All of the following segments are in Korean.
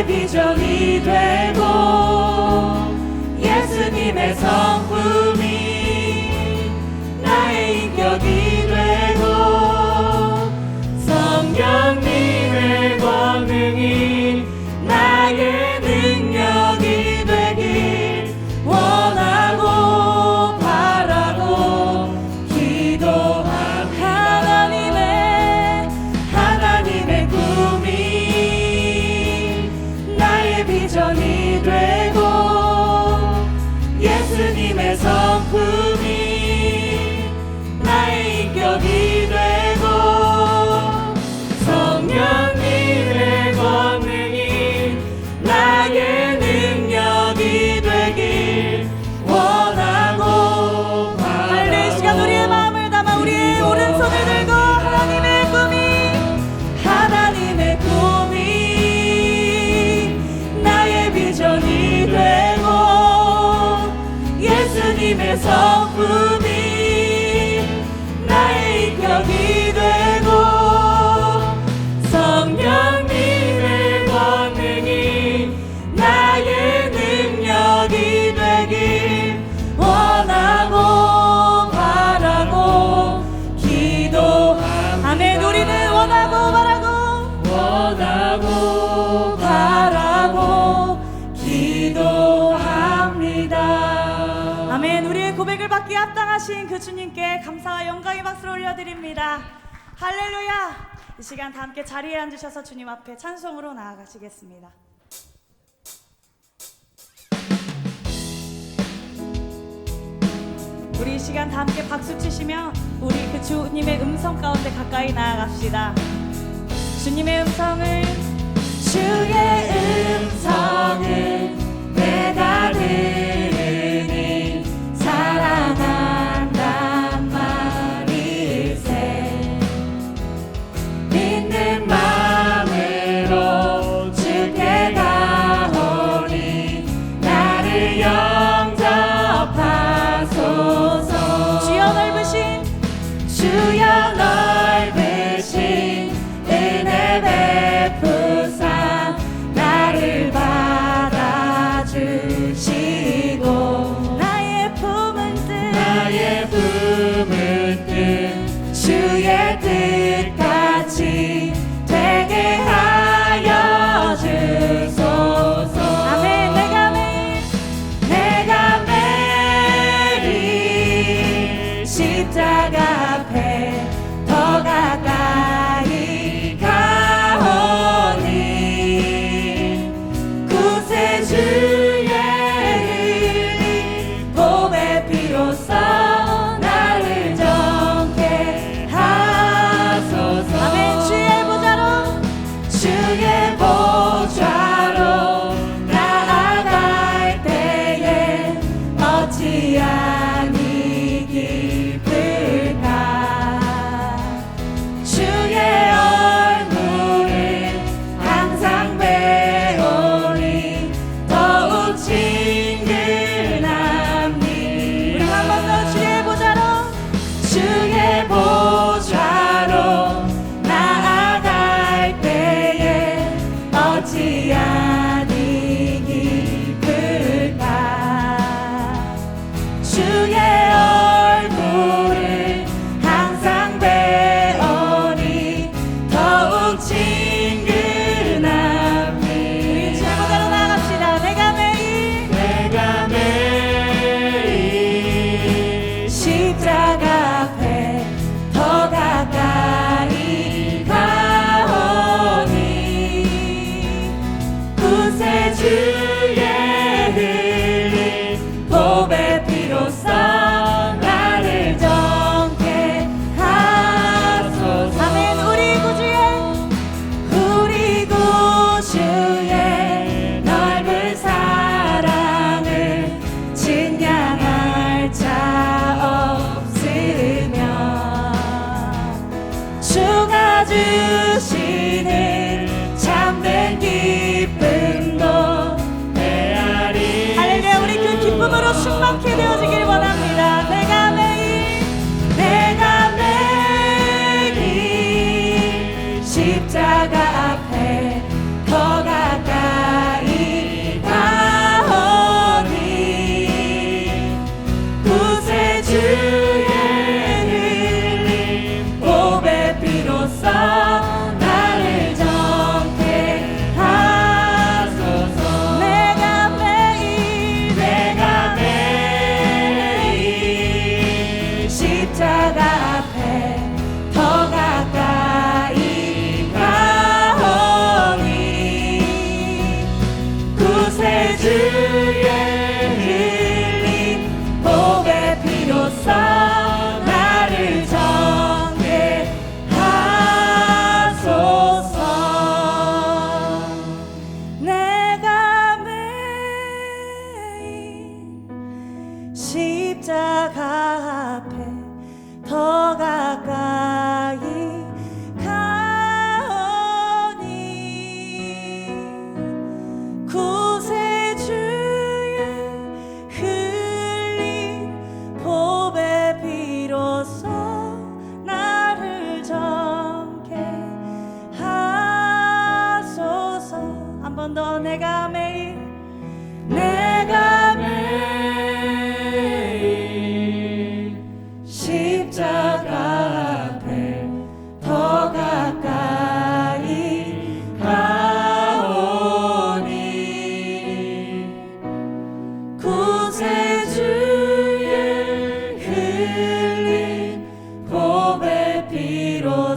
나의 비전이 되고 예수님의 성품이 나의 인격이 되고 성령님의 권능이 나의 능력이 되길 원하고 바라고 기도합니다. 하나님의 꿈이 나의 비전이 되고 예수님의 성품이 나의 인격이 되고 성령님의 권능이 나의 능력이 되길 원하고 할렐루야. 이 시간 우리의 마음을 담아 우리의 오른손을 들고 하나님의 꿈이 나의 비전이 되고 예수님의 성품이 나의 인격이 되고 성령님의 권능이 나의 능력이 되길 원하고 바라고 기도합니다. 아멘. 우리는 원하고 바라고 기도합니다. 아멘. 우리의 고백을 받기에 합당하신 그 주님께 감사와 영광의 박수를 올려드립니다. 할렐루야. 이 시간 다 함께 자리에 앉으셔서 주님 앞에 찬송으로 나아가시겠습니다. 우리 이 시간 다 함께 박수 치시며 우리 그 주님의 음성 가운데 가까이 나아갑시다. 주님의 음성을 주의 음성을 내가 들으니 사랑한단 말일세. 믿는 마음으로 주께 가오니 나를 영접하소서. 주여 넓으신 은혜 베푸사 나를 받아주시고 나의 품은 뜻 주의 뜻같이 되게 하여 주소서. 아멘. 내가 매일 십자가 앞에 더 가까이 가오니 구세주의 흘린 봄의 피로써 나를 정케 하소서. 아멘. 주의 보좌로 나아갈 때에 어찌하니 기쁠까. 주의 얼굴을 항상 배우니 더욱 친근함니. 우리 한 번 더 주의 보좌로 나아갈 때에 어찌하니 기쁠까. 주의 얼굴을 항상 배우니 더욱 친근함니. 우리 주의 보좌로 나아갑시다. 내가 매일 십자가 앞에 더 가까이 가오니 구세주의 흘린 봄의 피로써 나를 정케 하소서. 아멘. 우리 구주의 넓은 사랑을 진양할 자 없으며 주가 주시는 참된 기쁨도 헤아리. 할렐루야. 우리 그 기쁨으로 충만케 되어지길 원합니다. 내가 매일 십자가 앞에 더 가까이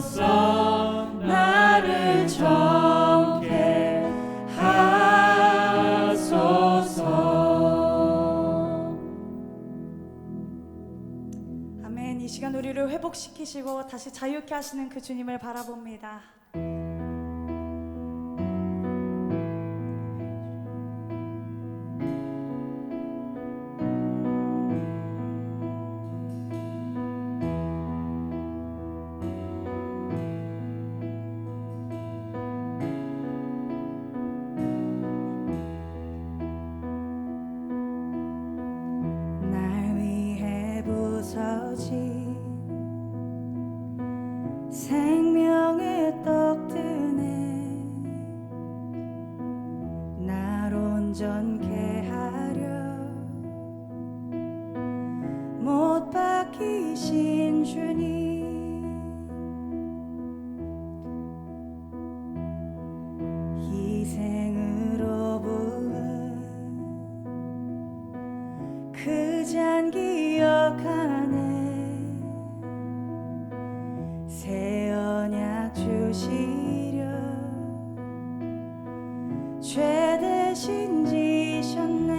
주옵소서. 나를 정케 하소서. 아멘. 이 시간 우리를 회복시키시고 다시 자유케 하시는 그 주님을 바라봅니다. 날 위해 부서진 생명의 떡 드네. 날 온전케 하려 못 박히신 주님. 희생으로 부은 그 잔 기억하네. 새 언약 주시려 죄 대신 지셨네.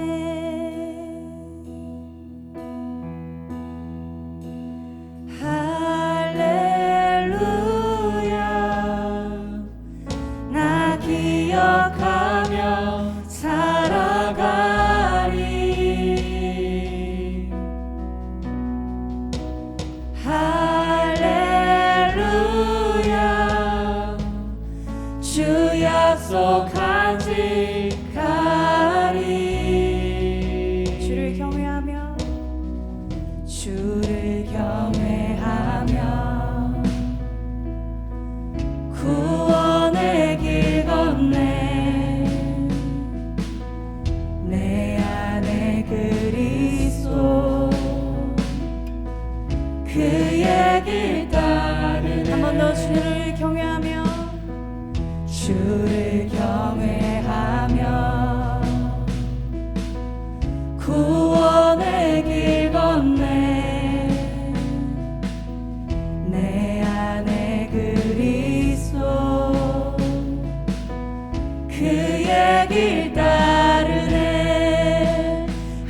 할렐루야. 나 기억하며 살아가리. 할렐루야. 주 약속 간직하리. 주를 경외하며 주를 경외하며 구원의 길 건네. 내 안에 그리스도 그의 길 따르네. 한 번 더 주를 경외하며 주를 경외하며 구원의 길 건네. 내 안에 그리스도 그의 길 따르네.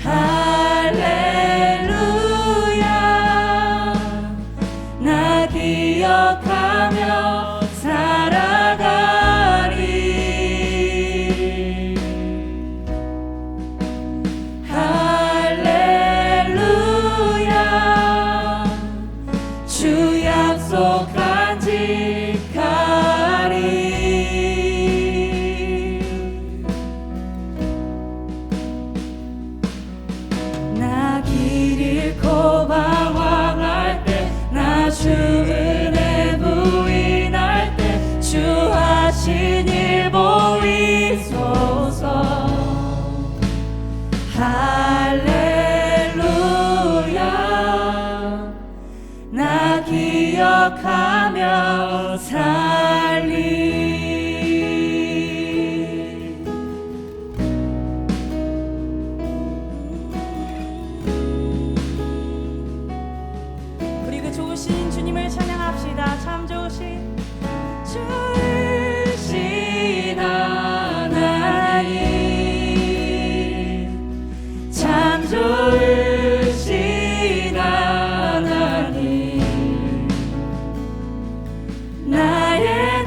할렐루야. 나 기억하며 살아가리. 할렐루야. 주 약속 간직하리. 나 길 잃고 방황할 때, 나 주 은혜 부인할 때 주 하신 일 보이소서. 할렐루야. 나 기억하며 살리. 우리 그 좋으신 주님을 찬양합시다. 참 좋으신 하나님, 참 좋으신 하나님. 나의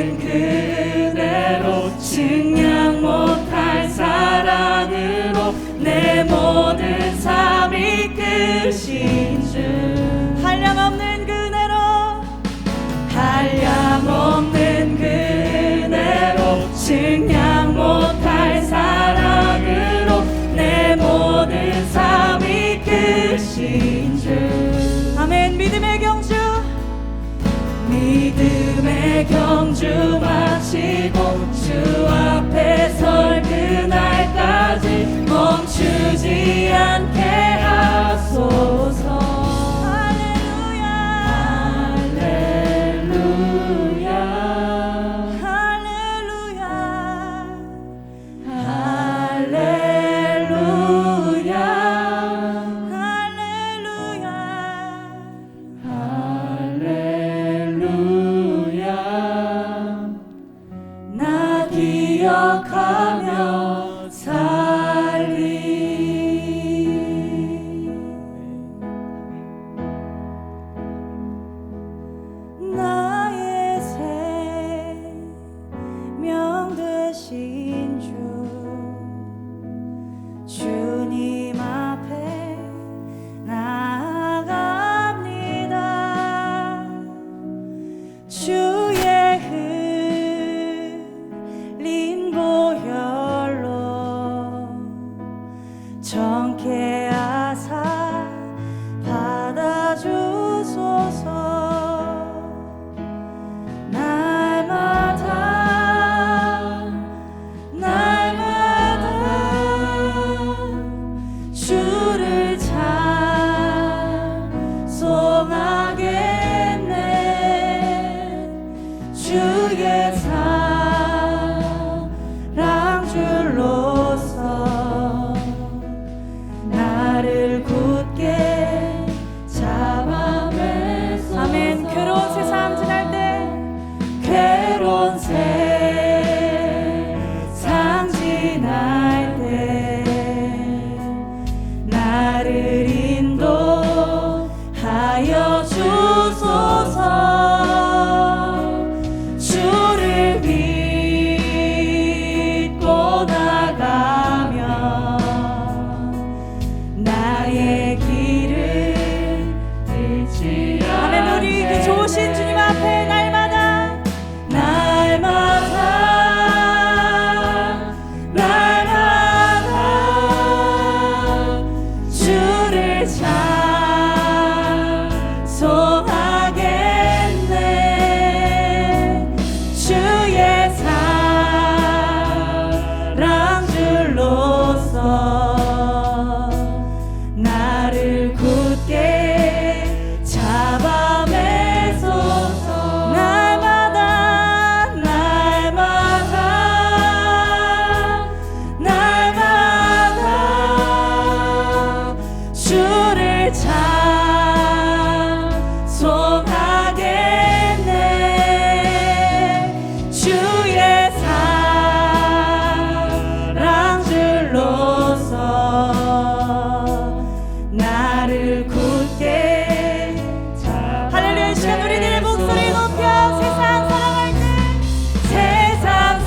없는 그 은혜로 증량 못할 사랑으로 내 모든 삶 이끄신 주 한량없는 그 은혜로 한량없는 그 은혜로 증량 못할 사랑으로 내 모든 삶 이끄신 주 아멘. 믿음의 경주 믿음의 경주 마치고 주 앞에 설 그날까지 멈추지 않게 하소서. 할렐루야 할렐루야 할렐루야 할렐루야 할렐루야 할렐루야 나 기억하며 살리 나의 생명 되신 주 주님 앞에 나아갑니다. 주의 흘린 보혈로 정케 하사 받아주소서. 날마다 주를 찬송하겠네. 주의 사랑 줄로서 나를 굳게 잡아매소서. 아멘. 괴로운 세상 지날 때 괴로운 세상 지날 때 나를 인도하여 주소서. 주를 믿고 나가면 나의 길을 잃지 않게. 아멘. 우리 그 좋으신 주님 앞에 날마다 주를 찬송하겠네. 주의 사랑 줄로서 나를 굳게 잡아매소서. 날마다 주를 찬송하겠네. 주의 사랑 줄로서 나를 굳게 잡아. 할렐루야. 이 시간 우리들의 목소리 높여 세상 사랑할 때 세상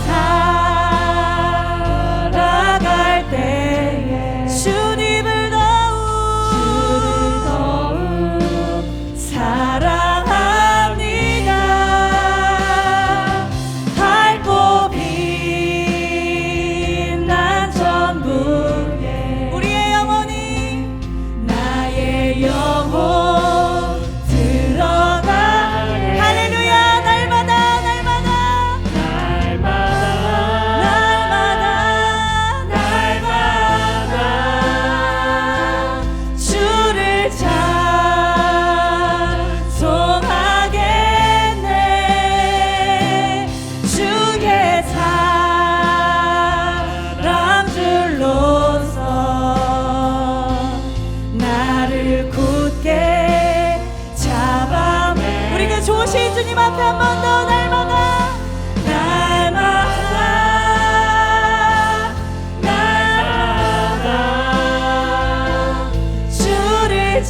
살아갈 때에 주님을 더욱 사랑합니다. 밝고 빛난 천국에 우리의 영혼이 나의 영혼 들어가게. 할렐루야. 날마다 주를 찬송하겠네. 주의 사랑 줄로서 나를 굳게 잡아매. 우리 그 좋으신 주님 앞에 한 번 더 날마다 주를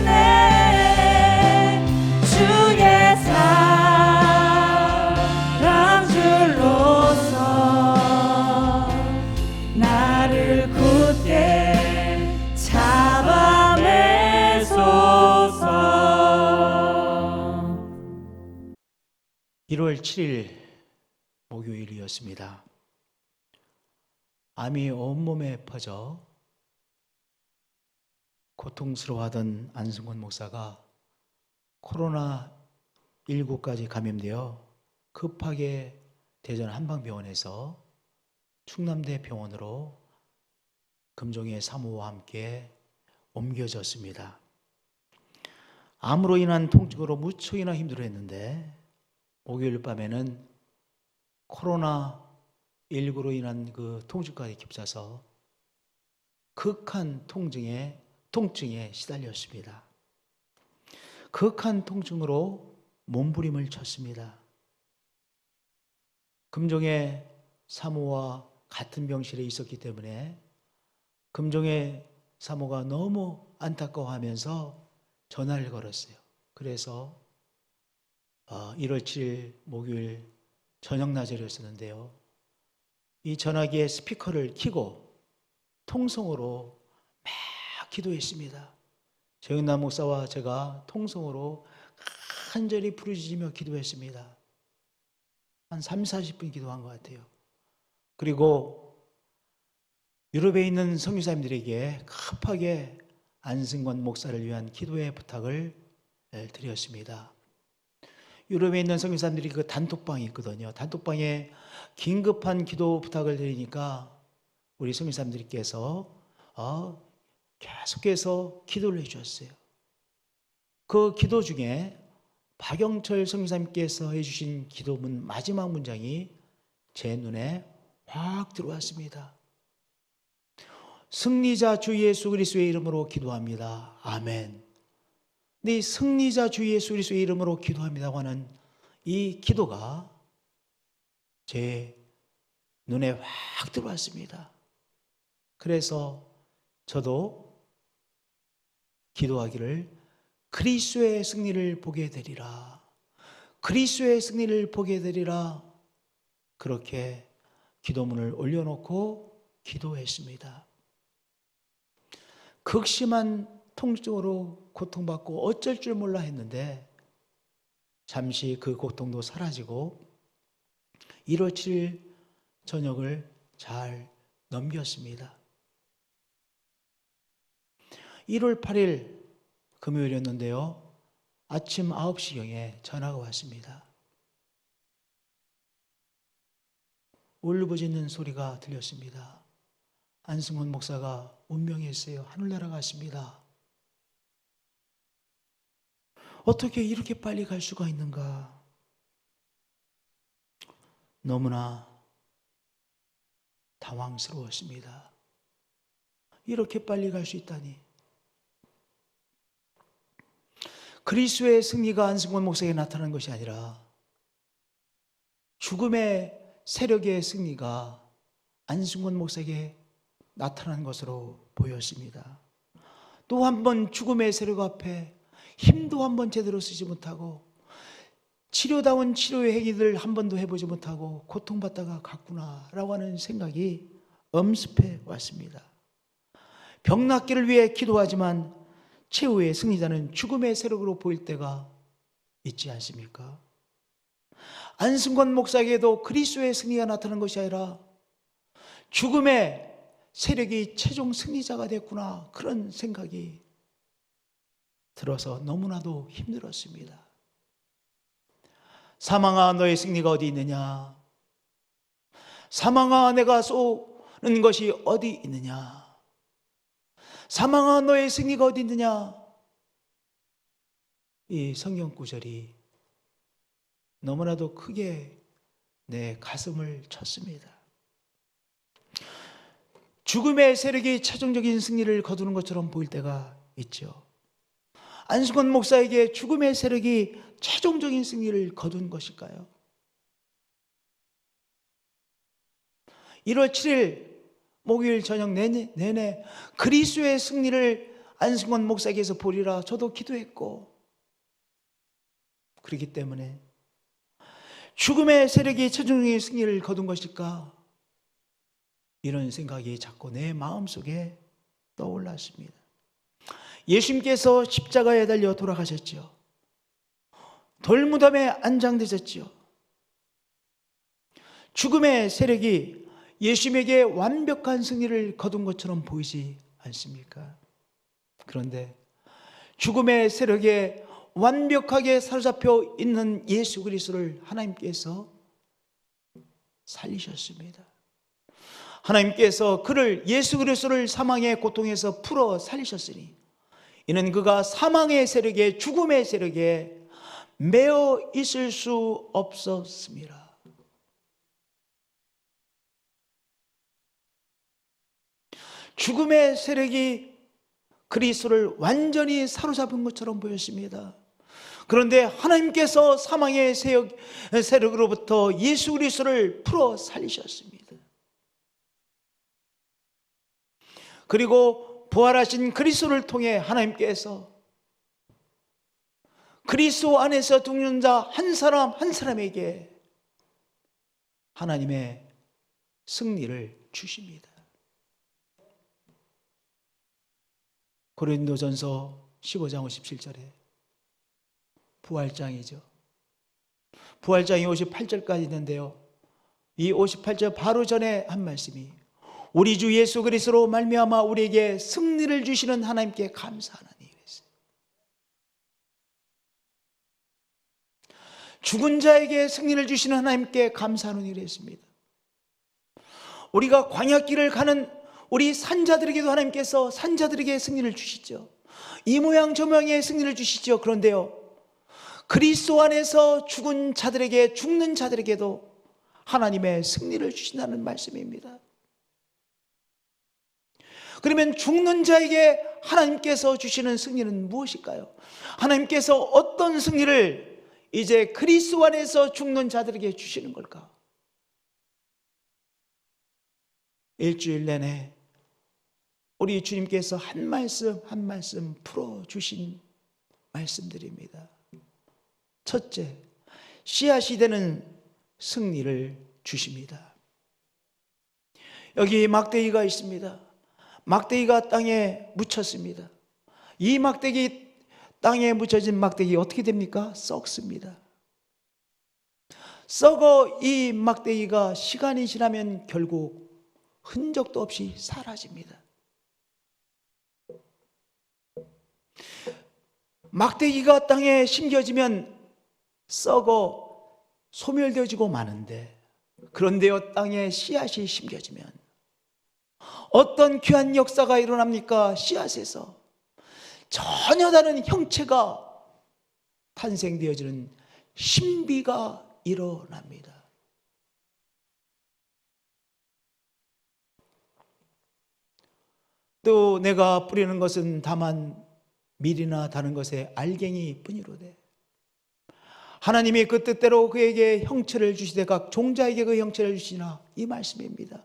찬송하겠네. 1월 7일 목요일이었습니다. 암이 온몸에 퍼져 고통스러워하던 안승권 목사가 코로나19까지 감염되어 급하게 대전 한방병원에서 충남대 병원으로 금종의 사모와 함께 옮겨졌습니다. 암으로 인한 통증으로 무척이나 힘들어했는데 목요일 밤에는 코로나19로 인한 그 통증까지 겹쳐서 극한 통증에 시달렸습니다. 극한 통증으로 몸부림을 쳤습니다. 금종의 사모와 같은 병실에 있었기 때문에 금종의 사모가 너무 안타까워하면서 전화를 걸었어요. 그래서 1월 7일 목요일 저녁 낮이었었는데요. 이 전화기에 스피커를 켜고 통성으로 막 기도했습니다. 정윤남 목사와 제가 통성으로 간절히 부르짖으며 기도했습니다. 한 30-40분 기도한 것 같아요. 그리고 유럽에 있는 선교사님들에게 급하게 안승권 목사를 위한 기도의 부탁을 드렸습니다. 유럽에 있는 선교사님들이 그 단톡방이 있거든요. 단톡방에 긴급한 기도 부탁을 드리니까 우리 선교사님들께서 계속해서 기도를 해주셨어요. 그 기도 중에 박영철 선교사님께서 해주신 기도문 마지막 문장이 제 눈에 확 들어왔습니다. 승리자 주 예수 그리스도의 이름으로 기도합니다. 아멘. 네, 승리자 주 예수 그리스도의 이름으로 기도합니다고 하는 이 기도가 제 눈에 확 들어왔습니다. 그래서 저도 기도하기를 그리스도의 승리를 보게 되리라. 그리스도의 승리를 보게 되리라. 그렇게 기도문을 올려놓고 기도했습니다. 극심한 통증으로 고통받고 어쩔 줄 몰라 했는데 잠시 그 고통도 사라지고 1월 7일 저녁을 잘 넘겼습니다. 1월 8일 금요일이었는데요. 아침 9시경에 전화가 왔습니다. 울부짖는 소리가 들렸습니다. 안승권 목사가 운명했어요. 하늘나라 갔습니다. 어떻게 이렇게 빨리 갈 수가 있는가? 너무나 당황스러웠습니다. 이렇게 빨리 갈 수 있다니. 그리스도의 승리가 안승권 목사에게 나타난 것이 아니라 죽음의 세력의 승리가 안승권 목사에게 나타난 것으로 보였습니다. 또 한 번 죽음의 세력 앞에 힘도 한 번 제대로 쓰지 못하고 치료다운 치료의 행위들 한 번도 해보지 못하고 고통받다가 갔구나라고 하는 생각이 엄습해 왔습니다. 병낫기를 위해 기도하지만 최후의 승리자는 죽음의 세력으로 보일 때가 있지 않습니까? 안승권 목사에게도 그리스도의 승리가 나타난 것이 아니라 죽음의 세력이 최종 승리자가 됐구나, 그런 생각이 들어서 너무나도 힘들었습니다. 사망아 너의 승리가 어디 있느냐? 사망아 내가 쏘는 것이 어디 있느냐? 사망아 너의 승리가 어디 있느냐? 이 성경 구절이 너무나도 크게 내 가슴을 쳤습니다. 죽음의 세력이 최종적인 승리를 거두는 것처럼 보일 때가 있죠. 안승권 목사에게 죽음의 세력이 최종적인 승리를 거둔 것일까요? 1월 7일 목요일 저녁 내내 그리스도의 승리를 안승권 목사에게서 보리라 저도 기도했고, 그렇기 때문에 죽음의 세력이 최종적인 승리를 거둔 것일까? 이런 생각이 자꾸 내 마음속에 떠올랐습니다. 예수님께서 십자가에 달려 돌아가셨죠. 돌무덤에 안장되셨죠. 죽음의 세력이 예수님에게 완벽한 승리를 거둔 것처럼 보이지 않습니까? 그런데 죽음의 세력에 완벽하게 사로잡혀 있는 예수 그리스도를 하나님께서 살리셨습니다. 하나님께서 그를, 예수 그리스도를 사망의 고통에서 풀어 살리셨으니 이는 그가 사망의 세력에, 죽음의 세력에 매어 있을 수 없었습니다. 죽음의 세력이 그리스도를 완전히 사로잡은 것처럼 보였습니다. 그런데 하나님께서 사망의 세력으로부터 예수 그리스도를 풀어 살리셨습니다. 그리고 부활하신 그리스도를 통해 하나님께서 그리스도 안에서 죽는 자 한 사람 한 사람에게 하나님의 승리를 주십니다. 고린도전서 15장 57절에 부활장이죠. 부활장이 58절까지 있는데요. 이 58절 바로 전에 한 말씀이 우리 주 예수 그리스도로 말미암아 우리에게 승리를 주시는 하나님께 감사하노니 그랬어요. 죽은 자에게 승리를 주시는 하나님께 감사하노니 그랬습니다. 우리가 광야길을 가는 우리 산자들에게도 하나님께서 산자들에게 승리를 주시죠. 이 모양 저 모양의 승리를 주시죠. 그런데요, 그리스도 안에서 죽은 자들에게, 죽는 자들에게도 하나님의 승리를 주신다는 말씀입니다. 그러면 죽는 자에게 하나님께서 주시는 승리는 무엇일까요? 하나님께서 어떤 승리를 이제 그리스도 안에서 죽는 자들에게 주시는 걸까? 일주일 내내 우리 주님께서 한 말씀 한 말씀 풀어주신 말씀들입니다. 첫째, 씨앗이 되는 승리를 주십니다. 여기 막대기가 있습니다. 막대기가 땅에 묻혔습니다. 이 막대기, 땅에 묻혀진 막대기 어떻게 됩니까? 썩습니다. 썩어 이 막대기가 시간이 지나면 결국 흔적도 없이 사라집니다. 막대기가 땅에 심겨지면 썩어 소멸되어지고 마는데, 그런데요, 땅에 씨앗이 심겨지면 어떤 귀한 역사가 일어납니까? 씨앗에서 전혀 다른 형체가 탄생되어지는 신비가 일어납니다. 또 내가 뿌리는 것은 다만 밀이나 다른 것의 알갱이 뿐이로되 하나님이 그 뜻대로 그에게 형체를 주시되 각 종자에게 그 형체를 주시나, 이 말씀입니다.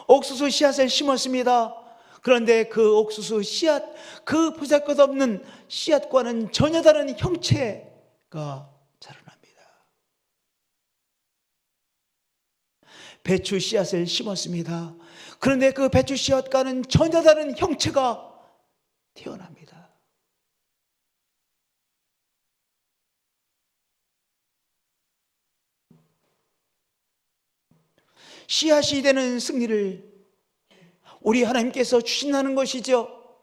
옥수수 씨앗을 심었습니다. 그런데 그 옥수수 씨앗, 그 보잘것없는 씨앗과는 전혀 다른 형체가 자라납니다. 배추 씨앗을 심었습니다. 그런데 그 배추 씨앗과는 전혀 다른 형체가 태어납니다. 씨앗이 되는 승리를 우리 하나님께서 주신다는 것이죠.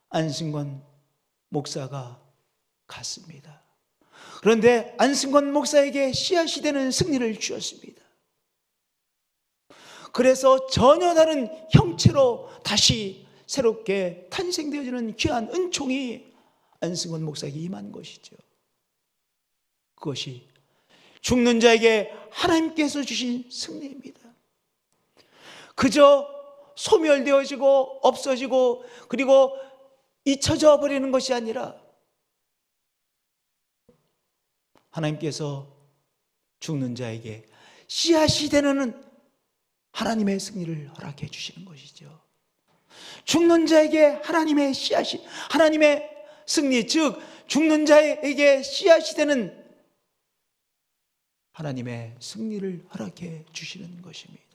안승권 목사가 갔습니다. 그런데 안승권 목사에게 씨앗이 되는 승리를 주셨습니다. 그래서 전혀 다른 형체로 다시 새롭게 탄생되어지는 귀한 은총이 안승권 목사에게 임한 것이죠. 그것이 죽는 자에게 하나님께서 주신 승리입니다. 그저 소멸되어지고 없어지고 그리고 잊혀져 버리는 것이 아니라 하나님께서 죽는 자에게 씨앗이 되는 하나님의 승리를 허락해 주시는 것이죠. 죽는 자에게 하나님의 씨앗이, 하나님의 승리, 즉 죽는 자에게 씨앗이 되는 하나님의 승리를 허락해 주시는 것입니다.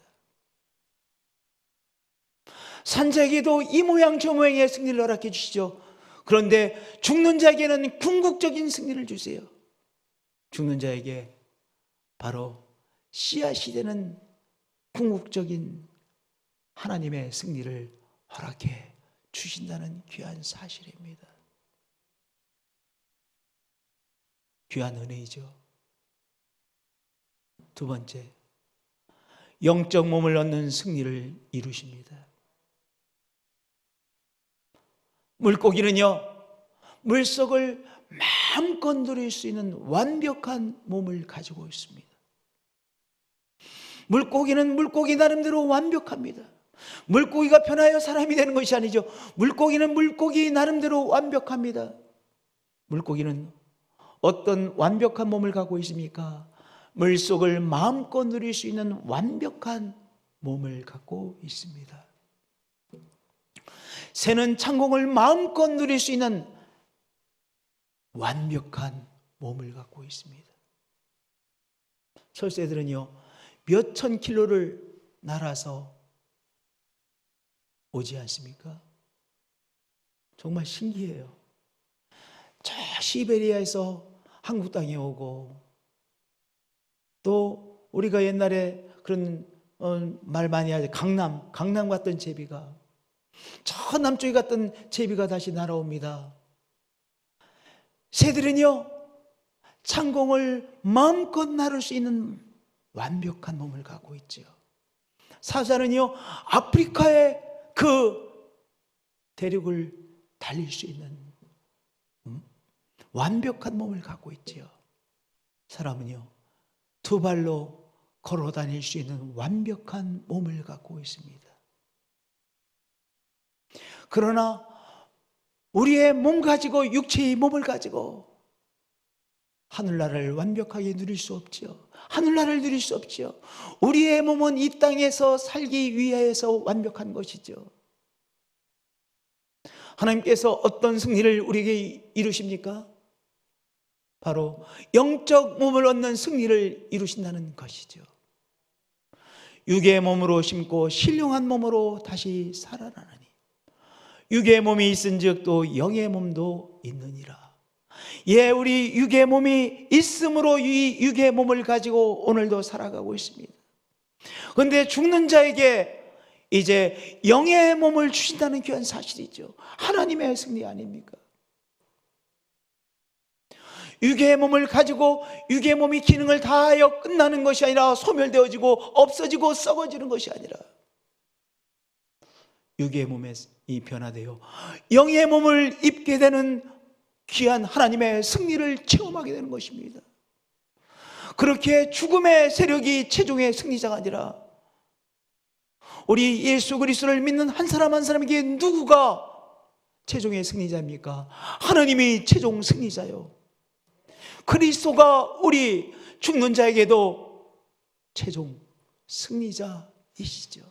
산자에게도 이 모양 저 모양의 승리를 허락해 주시죠. 그런데 죽는 자에게는 궁극적인 승리를 주세요. 죽는 자에게 바로 씨앗이 되는 궁극적인 하나님의 승리를 허락해 주신다는 귀한 사실입니다. 귀한 은혜이죠. 두 번째, 영적 몸을 얻는 승리를 이루십니다. 물고기는요, 물속을 마음껏 누릴 수 있는 완벽한 몸을 가지고 있습니다. 물고기는 물고기 나름대로 완벽합니다. 물고기가 변하여 사람이 되는 것이 아니죠. 물고기는 물고기 나름대로 완벽합니다. 물고기는 어떤 완벽한 몸을 갖고 있습니까? 물속을 마음껏 누릴 수 있는 완벽한 몸을 갖고 있습니다. 새는 창공을 마음껏 누릴 수 있는 완벽한 몸을 갖고 있습니다. 철새들은요, 몇천 킬로를 날아서 오지 않습니까? 정말 신기해요. 저 시베리아에서 한국 땅에 오고, 또 우리가 옛날에 그런 말 많이 하죠. 강남 갔던 제비가, 저 남쪽에 갔던 제비가 다시 날아옵니다. 새들은요, 창공을 마음껏 나를 수 있는 완벽한 몸을 갖고 있죠. 사자는요, 아프리카의 그 대륙을 달릴 수 있는 완벽한 몸을 갖고 있지요. 사람은요, 두 발로 걸어 다닐 수 있는 완벽한 몸을 갖고 있습니다. 그러나 우리의 몸 가지고, 육체의 몸을 가지고 하늘나라를 완벽하게 누릴 수 없죠. 하늘나라를 누릴 수 없죠. 우리의 몸은 이 땅에서 살기 위해서 완벽한 것이죠. 하나님께서 어떤 승리를 우리에게 이루십니까? 바로 영적 몸을 얻는 승리를 이루신다는 것이죠. 육의 몸으로 심고 신령한 몸으로 다시 살아나느니 육의 몸이 있은즉 또 영의 몸도 있느니라. 예, 우리 육의 몸이 있으므로 이 육의 몸을 가지고 오늘도 살아가고 있습니다. 그런데 죽는 자에게 이제 영의 몸을 주신다는 귀한 사실이죠. 하나님의 승리 아닙니까? 육의 몸을 가지고 육의 몸이 기능을 다하여 끝나는 것이 아니라 소멸되어지고 없어지고 썩어지는 것이 아니라 육의 몸에 이 변화되어 영의 몸을 입게 되는 귀한 하나님의 승리를 체험하게 되는 것입니다. 그렇게 죽음의 세력이 최종의 승리자가 아니라 우리 예수 그리스도를 믿는 한 사람 한 사람에게 누구가 최종의 승리자입니까? 하나님이 최종 승리자요. 그리스도가 우리 죽는 자에게도 최종 승리자이시죠.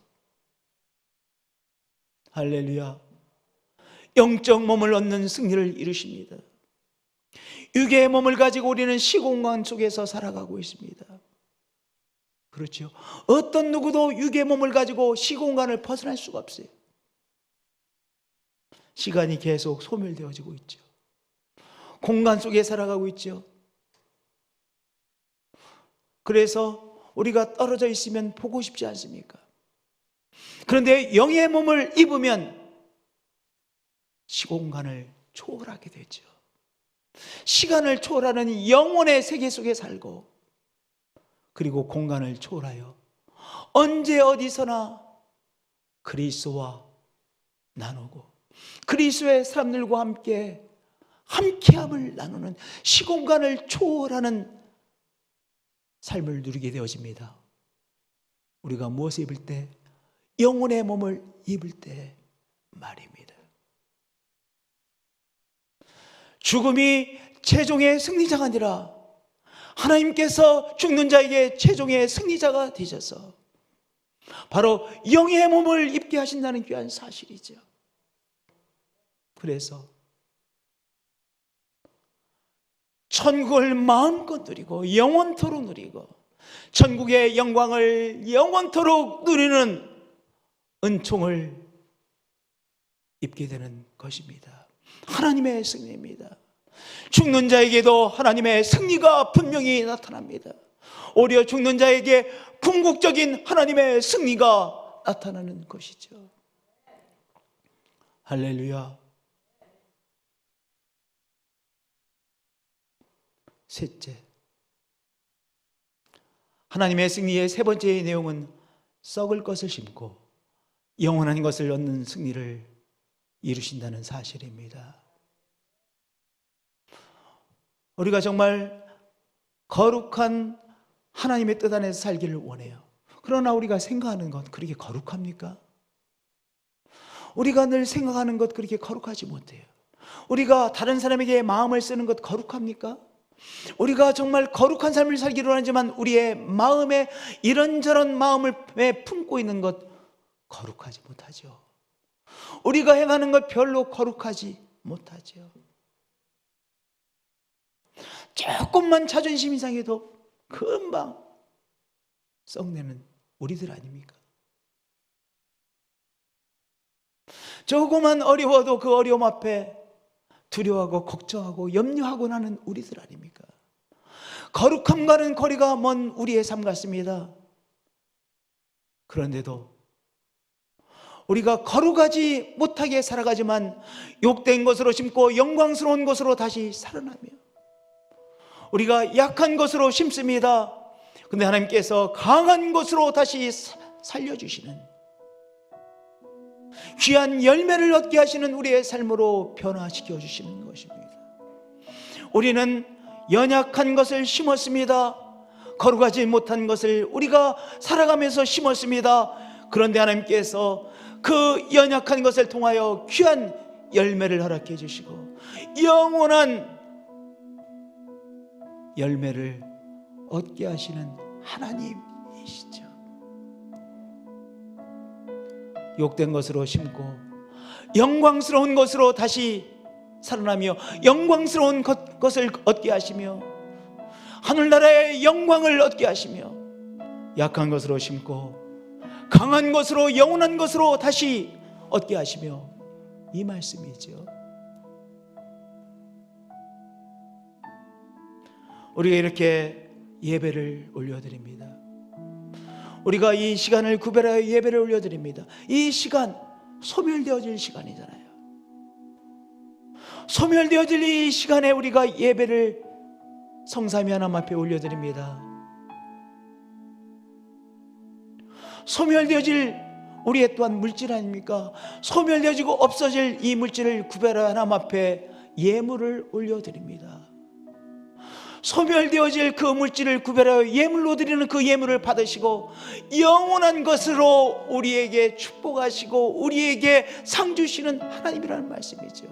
할렐루야. 영적 몸을 얻는 승리를 이루십니다. 육의 몸을 가지고 우리는 시공간 속에서 살아가고 있습니다. 그렇죠. 어떤 누구도 육의 몸을 가지고 시공간을 벗어날 수가 없어요. 시간이 계속 소멸되어지고 있죠. 공간 속에 살아가고 있죠. 그래서 우리가 떨어져 있으면 보고 싶지 않습니까? 그런데 영의 몸을 입으면 시공간을 초월하게 되죠. 시간을 초월하는 영혼의 세계 속에 살고, 그리고 공간을 초월하여 언제 어디서나 그리스도와 나누고 그리스도의 사람들과 함께함을 나누는 시공간을 초월하는 삶을 누리게 되어집니다. 우리가 무엇을 입을 때? 영혼의 몸을 입을 때 말입니다. 죽음이 최종의 승리자가 아니라 하나님께서 죽는 자에게 최종의 승리자가 되셔서 바로 영의 몸을 입게 하신다는 귀한 사실이죠. 그래서 천국을 마음껏 누리고 영원토록 누리고 천국의 영광을 영원토록 누리는 은총을 입게 되는 것입니다. 하나님의 승리입니다. 죽는 자에게도 하나님의 승리가 분명히 나타납니다. 오히려 죽는 자에게 궁극적인 하나님의 승리가 나타나는 것이죠. 할렐루야. 셋째, 하나님의 승리의 세 번째 내용은 썩을 것을 심고 영원한 것을 얻는 승리를 이루신다는 사실입니다. 우리가 정말 거룩한 하나님의 뜻 안에서 살기를 원해요. 그러나 우리가 생각하는 것 그렇게 거룩합니까? 우리가 늘 생각하는 것 그렇게 거룩하지 못해요. 우리가 다른 사람에게 마음을 쓰는 것 거룩합니까? 우리가 정말 거룩한 삶을 살기로 하지만 우리의 마음에 이런저런 마음을 품고 있는 것 거룩하지 못하죠. 우리가 행하는 것 별로 거룩하지 못하죠. 조금만 자존심 이상해도 금방 썩내는 우리들 아닙니까? 조금만 어려워도 그 어려움 앞에 두려워하고 걱정하고 염려하고 나는 우리들 아닙니까? 거룩함과는 거리가 먼 우리의 삶 같습니다. 그런데도 우리가 거룩하지 못하게 살아가지만 욕된 것으로 심고 영광스러운 것으로 다시 살아나며, 우리가 약한 것으로 심습니다. 근데 하나님께서 강한 것으로 다시 살려주시는 귀한 열매를 얻게 하시는 우리의 삶으로 변화시켜 주시는 것입니다. 우리는 연약한 것을 심었습니다. 거룩하지 못한 것을 우리가 살아가면서 심었습니다. 그런데 하나님께서 그 연약한 것을 통하여 귀한 열매를 허락해 주시고 영원한 열매를 얻게 하시는 하나님이시죠. 욕된 것으로 심고 영광스러운 것으로 다시 살아나며 영광스러운 것을 얻게 하시며 하늘나라의 영광을 얻게 하시며, 약한 것으로 심고 강한 것으로 영원한 것으로 다시 얻게 하시며, 이 말씀이죠. 우리가 이렇게 예배를 올려드립니다. 우리가 이 시간을 구별하여 예배를 올려드립니다. 이 시간 소멸되어질 시간이잖아요. 소멸되어질 이 시간에 우리가 예배를 성삼위 하나님 앞에 올려드립니다. 소멸되어질 우리의 또한 물질 아닙니까? 소멸되어지고 없어질 이 물질을 구별하여 하나님 앞에 예물을 올려드립니다. 소멸되어질 그 물질을 구별하여 예물로 드리는 그 예물을 받으시고 영원한 것으로 우리에게 축복하시고 우리에게 상 주시는 하나님이라는 말씀이죠.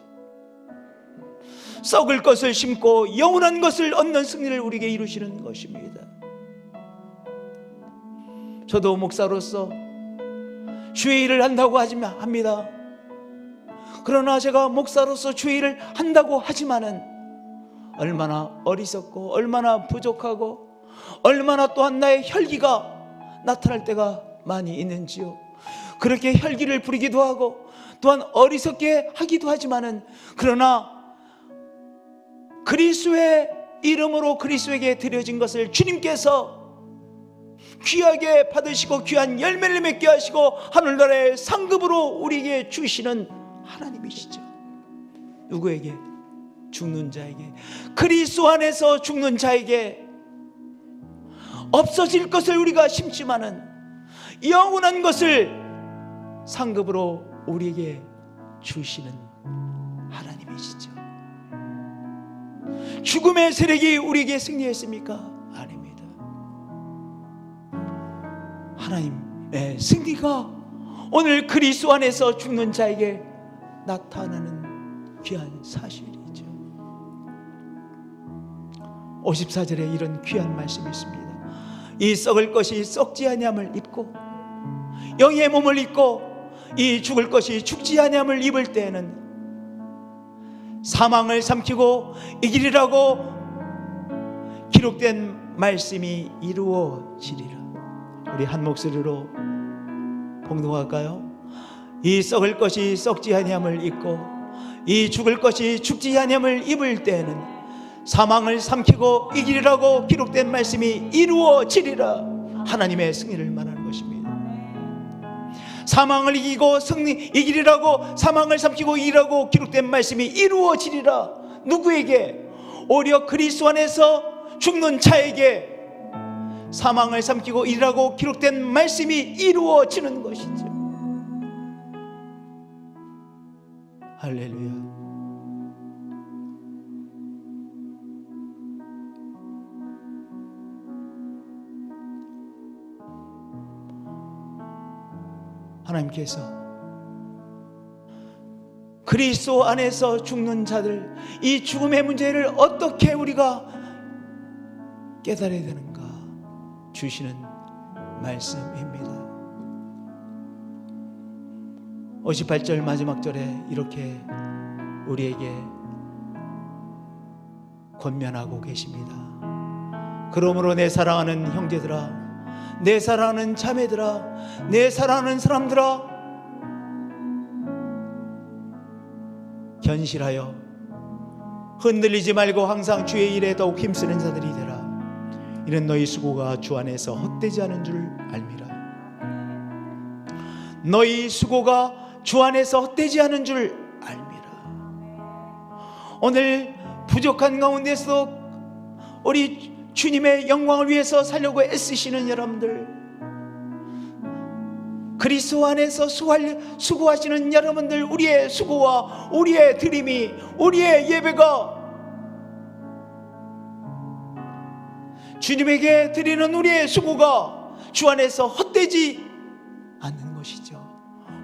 썩을 것을 심고 영원한 것을 얻는 승리를 우리에게 이루시는 것입니다. 저도 목사로서 주의 일을 한다고 합니다. 그러나 제가 목사로서 주의 일을 한다고 하지만은 얼마나 어리석고 얼마나 부족하고 얼마나 또한 나의 혈기가 나타날 때가 많이 있는지요. 그렇게 혈기를 부리기도 하고 또한 어리석게 하기도 하지만은, 그러나 그리스도의 이름으로 그리스도에게 드려진 것을 주님께서 귀하게 받으시고 귀한 열매를 맺게 하시고 하늘나라의 상급으로 우리에게 주시는 하나님이시죠. 누구에게? 죽는 자에게, 그리스도 안에서 죽는 자에게 없어질 것을 우리가 심지만은 영원한 것을 상급으로 우리에게 주시는 하나님이시죠. 죽음의 세력이 우리에게 승리했습니까? 아닙니다. 하나님의 승리가 오늘 그리스도 안에서 죽는 자에게 나타나는 귀한 사실이죠. 54절에 이런 귀한 말씀이 있습니다. 이 썩을 것이 썩지 아니함을 입고 영의 몸을 입고 이 죽을 것이 죽지 아니함을 입을 때에는 사망을 삼키고 이기리라고 기록된 말씀이 이루어지리라. 우리 한 목소리로 봉독할까요? 이 썩을 것이 썩지 아니함을 입고 이 죽을 것이 죽지 아니함을 입을 때에는 사망을 삼키고 이기리라고 기록된 말씀이 이루어지리라. 하나님의 승리를 말하는 것입니다. 사망을 이기고 이기리라고, 사망을 삼키고 이기라고 기록된 말씀이 이루어지리라. 누구에게? 오히려 그리스도 안에서 죽는 자에게 사망을 삼키고 이기라고 기록된 말씀이 이루어지는 것이죠. 할렐루야. 하나님께서 그리스도 안에서 죽는 자들, 이 죽음의 문제를 어떻게 우리가 깨달아야 되는가 주시는 말씀입니다. 58절 마지막 절에 이렇게 우리에게 권면하고 계십니다. 그러므로 내 사랑하는 형제들아, 내 사랑하는 자매들아, 내 사랑하는 사람들아, 견실하여 흔들리지 말고 항상 주의 일에 더욱 힘쓰는 자들이 되라. 이는 너희 수고가 주 안에서 헛되지 않은 줄 알미라. 너희 수고가 주 안에서 헛되지 않은 줄 알미라. 오늘 부족한 가운데서 우리 주님의 영광을 위해서 살려고 애쓰시는 여러분들, 그리스도 안에서 수고하시는 여러분들, 우리의 수고와 우리의 드림이, 우리의 예배가 주님에게 드리는 우리의 수고가 주 안에서 헛되지 않는 것이죠.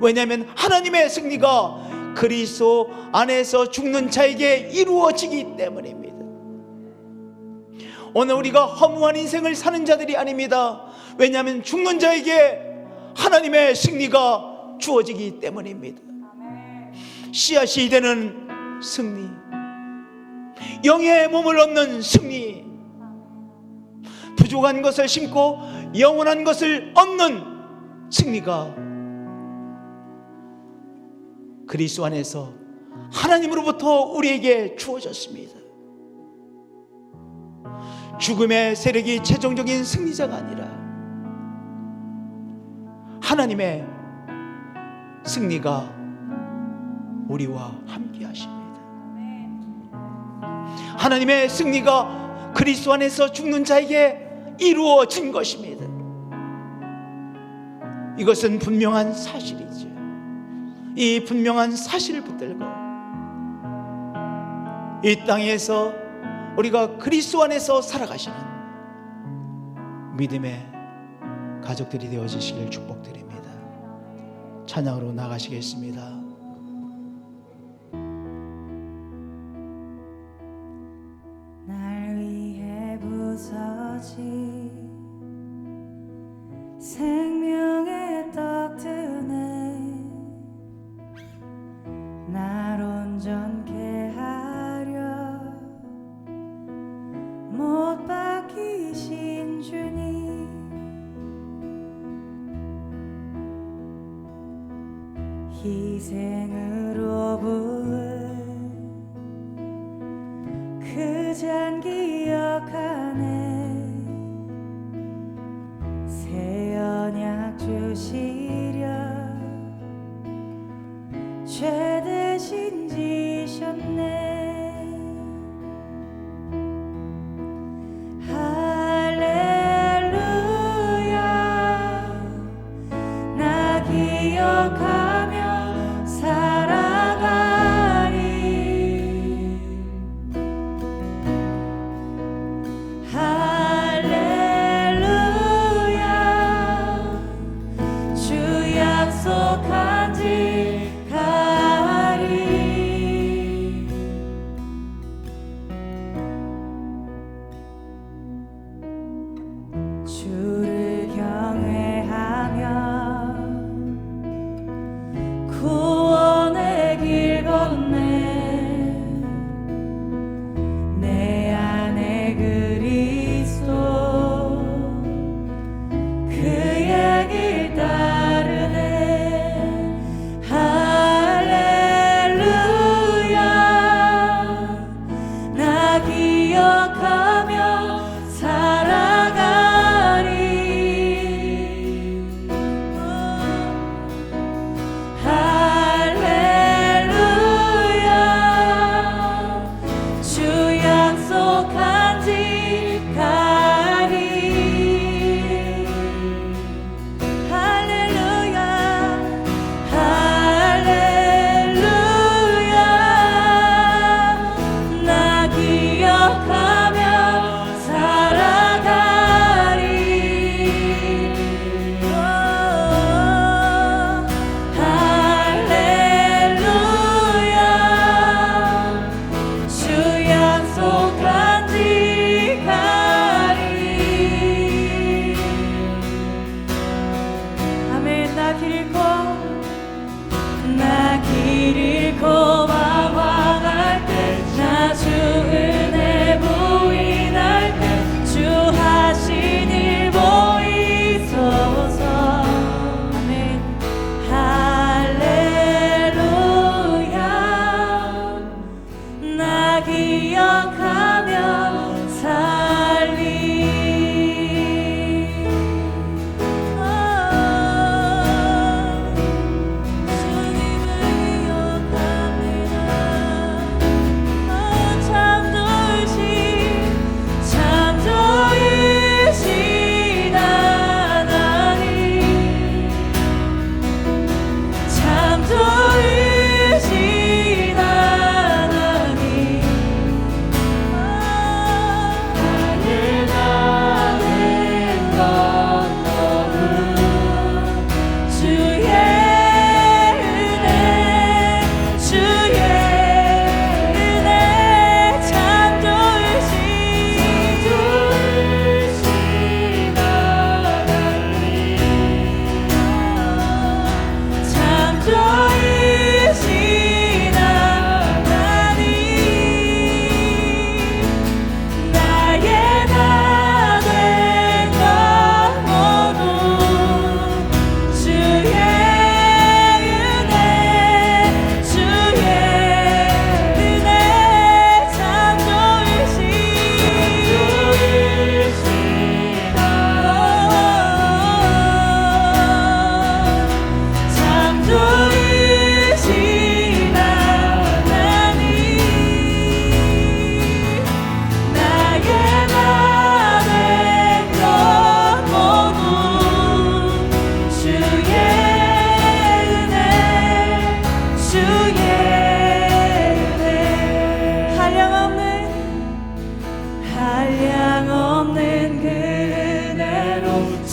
왜냐하면 하나님의 승리가 그리스도 안에서 죽는 자에게 이루어지기 때문입니다. 오늘 우리가 허무한 인생을 사는 자들이 아닙니다. 왜냐하면 죽는 자에게 하나님의 승리가 주어지기 때문입니다. 씨앗이 되는 승리, 영의 몸을 얻는 승리, 부족한 것을 심고 영원한 것을 얻는 승리가 그리스도 안에서 하나님으로부터 우리에게 주어졌습니다. 죽음의 세력이 최종적인 승리자가 아니라 하나님의 승리가 우리와 함께 하십니다. 하나님의 승리가 그리스도 안에서 죽는 자에게 이루어진 것입니다. 이것은 분명한 사실이죠. 이 분명한 사실을 붙들고 이 땅에서 우리가 그리스도 안에서 살아가시는 믿음의 가족들이 되어지시길 축복드립니다. 찬양으로 나가시겠습니다. 날 위해 부서진 생명의 떡 드네. 날 온전케 하려 못 박히신 주님, 희생으로 부은 그 잔 기억하네. 새 언약 주시려 죄 대신 지셨네. 할렐루야, 나 기억하며 살아가리.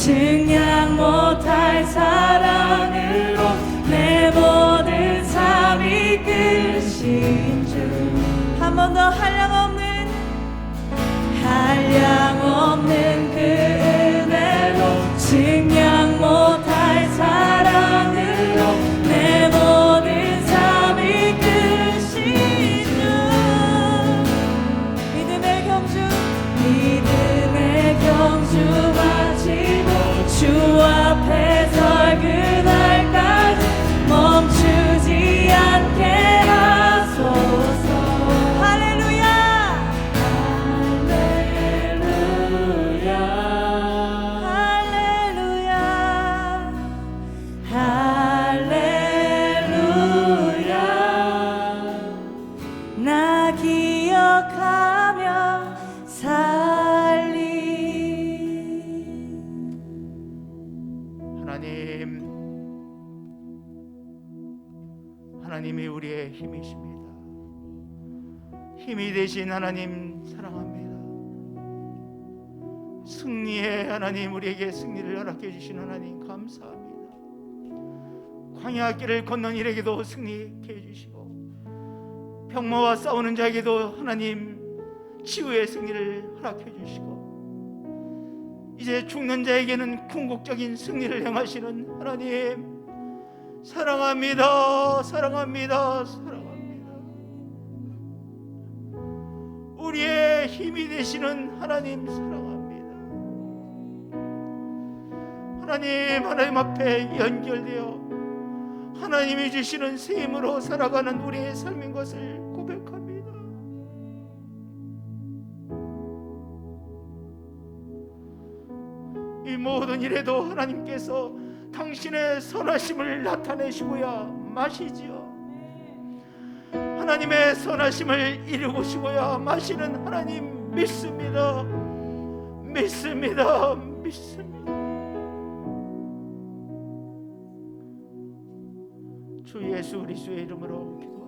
증량 못할 사랑으로 내 모든 삶 이끄신 주. 한 번 더 한량없는 그 은혜로 증량 못할 사랑으로 내 모든 삶 이끄신 주. 믿음의 경주 마치고 주 앞에 설 그날까지 멈추지 않게 하소서. 할렐루야 할렐루야 할렐루야 나 기억하며 살리. 하나님이 우리의 힘이십니다. 힘이 되신 하나님 사랑합니다. 승리의 하나님, 우리에게 승리를 허락해 주신 하나님 감사합니다. 광야길을 건넌 이에게도 승리케 해주시고 병마와 싸우는 자에게도 하나님 치유의 승리를 허락해 주시고 이제 죽는 자에게는 궁극적인 승리를 행하시는 하나님 사랑합니다. 사랑합니다. 사랑합니다. 우리의 힘이 되시는 하나님 사랑합니다. 하나님 앞에 연결되어 하나님이 주시는 새 힘으로 살아가는 우리의 삶인 것을 고백합니다. 이 모든 일에도 하나님께서 당신의 선하심을 나타내시고야 마시지요. 하나님의 선하심을 이루시고야 마시는 하나님 믿습니다. 믿습니다. 믿습니다. 주 예수 그리스도의 이름으로 기도합니다.